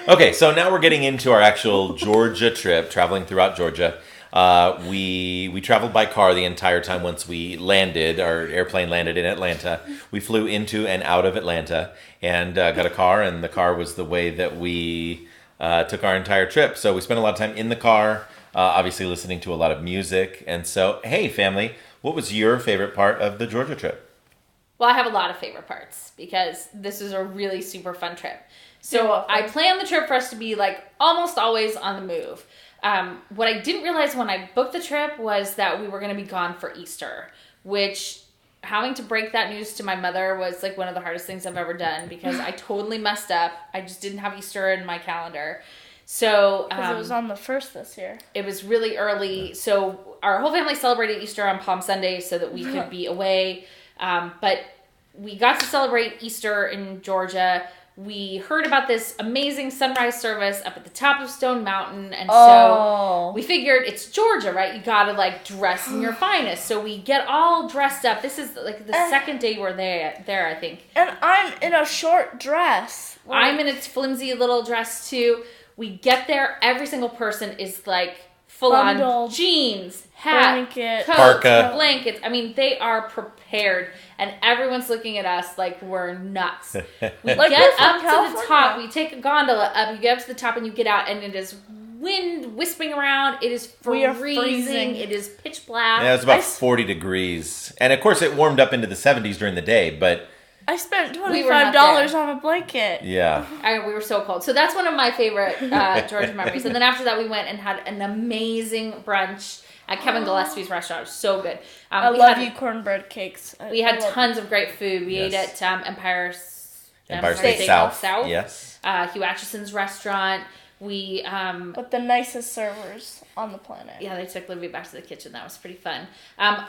Okay, so now we're getting into our actual Georgia trip, traveling throughout Georgia. We traveled by car the entire time once we landed. Our airplane landed in Atlanta. We flew into and out of Atlanta and got a car, and the car was the way that we took our entire trip. So we spent a lot of time in the car, obviously listening to a lot of music. And so, hey, family, what was your favorite part of the Georgia trip? Well, I have a lot of favorite parts because this was a really super fun trip. So I planned the trip for us to be like almost always on the move. What I didn't realize when I booked the trip was that we were going to be gone for Easter, which having to break that news to my mother was like one of the hardest things I've ever done because I totally messed up. I just didn't have Easter in my calendar. So because it was on the 1st this year. It was really early. So our whole family celebrated Easter on Palm Sunday so that we could be away. But we got to celebrate Easter in Georgia. We heard about this amazing sunrise service up at the top of Stone Mountain. And so we figured it's Georgia, right? You got to like dress in your finest. So we get all dressed up. This is like the second day we're there, I think. And I'm in a short dress. I'm in a flimsy little dress too. We get there. Every single person is like full on jeans, hat, blanket, coat, parka, blankets. I mean, they are prepared, and everyone's looking at us like we're nuts. We like get up to the top. We take a gondola up. You get up to the top, and you get out, and it is wind whisping around. It is freezing. It is pitch black. Yeah, it was about 40 degrees, and of course, it warmed up into the 70s during the day, but. I spent $25 on a blanket. Yeah. We were so cold. So that's one of my favorite Georgia memories. And then after that, we went and had an amazing brunch at Kevin Gillespie's restaurant. It was so good. I love you cornbread cakes. We had tons of great food. We ate at Empire State South. Yes. Hugh Atchison's restaurant. We with the nicest servers on the planet. Yeah, they took Livy back to the kitchen. That was pretty fun.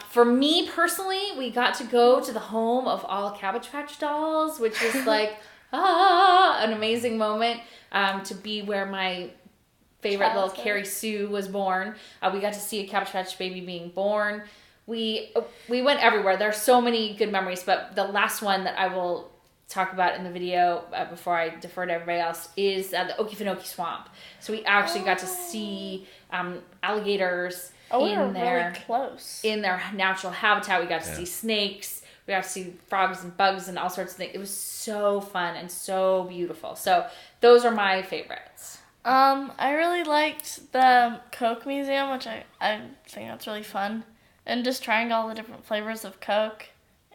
For me personally, we got to go to the home of all Cabbage Patch dolls, which was like an amazing moment to be where my favorite little Carrie Sue was born. We got to see a Cabbage Patch baby being born. We went everywhere. There are so many good memories, but the last one that I will talk about in the video before I defer to everybody else is the Okefenokee Swamp. So we actually got to see alligators in their really close. In their natural habitat. We got to see snakes. We got to see frogs and bugs and all sorts of things. It was so fun and so beautiful. So those are my favorites. I really liked the Coke Museum, which I think that's really fun, and just trying all the different flavors of Coke.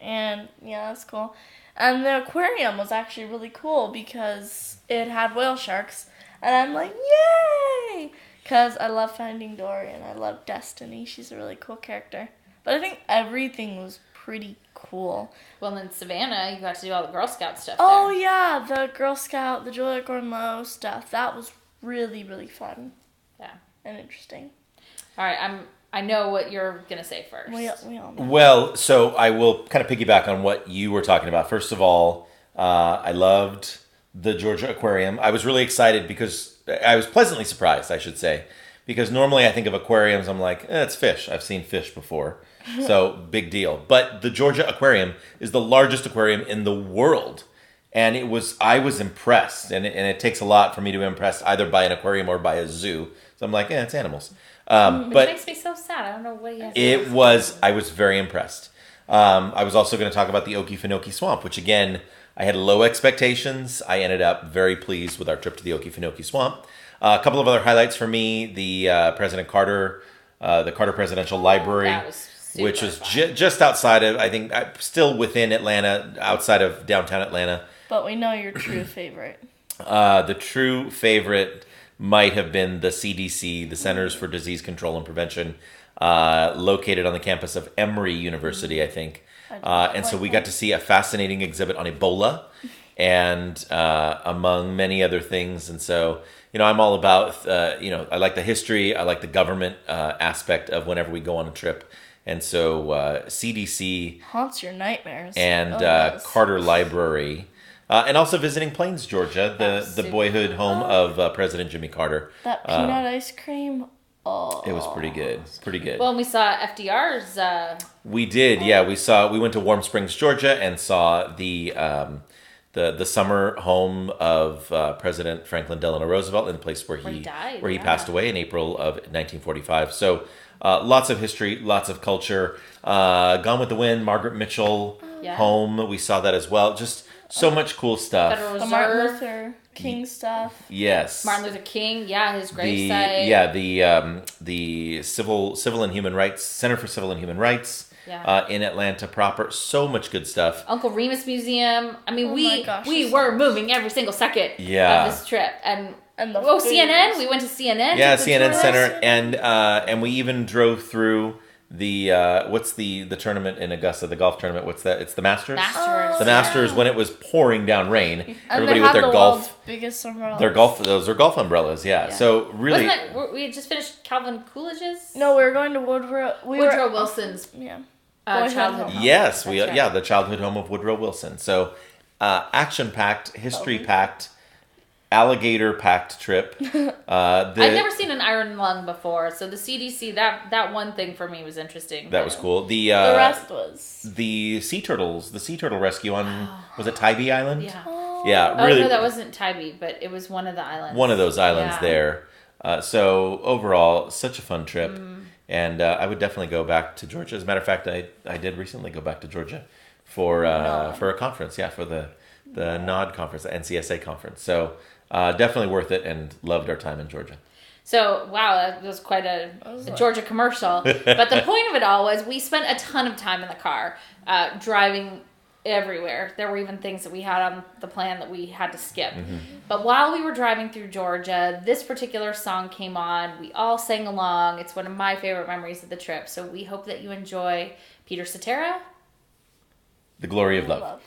And yeah, that's cool. And the aquarium was actually really cool because it had whale sharks. And I'm like, yay! Because I love Finding Dory and I love Destiny. She's a really cool character. But I think everything was pretty cool. Well, in Savannah, you got to do all the Girl Scout stuff Oh, there. yeah. The Girl Scout, the Juliette Gordon-Low stuff. That was really, really fun. Yeah. And interesting. All right, I know what you're going to say first. We all know. Well, so I will kind of piggyback on what you were talking about. First of all, I loved the Georgia Aquarium. I was really excited because I was pleasantly surprised, I should say, because normally I think of aquariums, I'm like, it's fish. I've seen fish before, so big deal. But the Georgia Aquarium is the largest aquarium in the world, and I was impressed, and it takes a lot for me to be impressed either by an aquarium or by a zoo. So I'm like, it's animals. But it makes me so sad. I don't know what he has. I was very impressed. I was also going to talk about the Okefenokee Swamp, which again, I had low expectations. I ended up very pleased with our trip to the Okefenokee Swamp. A couple of other highlights for me, the President Carter, the Carter Presidential Library, which was just outside of, I think, still within Atlanta, outside of downtown Atlanta. But we know your true favorite. The true favorite might have been the CDC, the Centers for Disease Control and Prevention, located on the campus of Emory University, I think. And so we got to see a fascinating exhibit on Ebola and among many other things. And so, I'm all about, I like the history. I like the government aspect of whenever we go on a trip. And so CDC haunts your nightmares. And Carter Library. And also visiting Plains, Georgia, the boyhood home of President Jimmy Carter. That peanut ice cream, it was pretty good. Pretty good. Well, we saw FDR's. We did, yeah. We went to Warm Springs, Georgia, and saw the the summer home of President Franklin Delano Roosevelt, in the place where he died, where he yeah. passed away in April of 1945. So lots of history, lots of culture. Gone with the Wind, Margaret Mitchell Yeah. home. We saw that as well. Just so much cool stuff. Federal The Martin Reserve. Luther King stuff. Yes. Martin Luther King, his the gravesite. the Civil and Human Rights Center for Civil and Human Rights Yeah. in Atlanta proper. So much good stuff. Uncle Remus Museum. I mean, Oh my we gosh, we this- were moving every single second Yeah. of this trip, and And the CNN. food. We went to CNN. Yeah, took the CNN tour Center, there. and we even drove through the what's the tournament in Augusta, the golf tournament. What's that? It's the Masters. Masters. The Masters when it was pouring down rain. And Everybody they with have their the golf. world's biggest umbrellas. Those are golf umbrellas, yeah. So really, Wasn't that, we had just finished Calvin Coolidge's? No, we were going to Woodrow. Woodrow Wilson's Yeah. childhood home. home. yes, That's right. the childhood home of Woodrow Wilson. So action packed, history packed, alligator packed trip. I'd never seen an iron lung before, so the CDC, that one thing for me was interesting. That was cool. The rest was. The sea turtles, the sea turtle rescue on was it Tybee Island? Yeah. Yeah, Oh really. no, that wasn't Tybee, but it was one of the islands. One of those islands Yeah. there. So overall, such a fun trip, and I would definitely go back to Georgia. As a matter of fact, I did recently go back to Georgia for a conference. Yeah, for the NOD conference, the NCSA conference. So definitely worth it, and loved our time in Georgia. So, wow, that was quite a Georgia commercial. But the point of it all was we spent a ton of time in the car, driving everywhere. There were even things that we had on the plan that we had to skip. But while we were driving through Georgia, this particular song came on. We all sang along. It's one of my favorite memories of the trip. So we hope that you enjoy Peter Cetera. The Glory of Love. Love.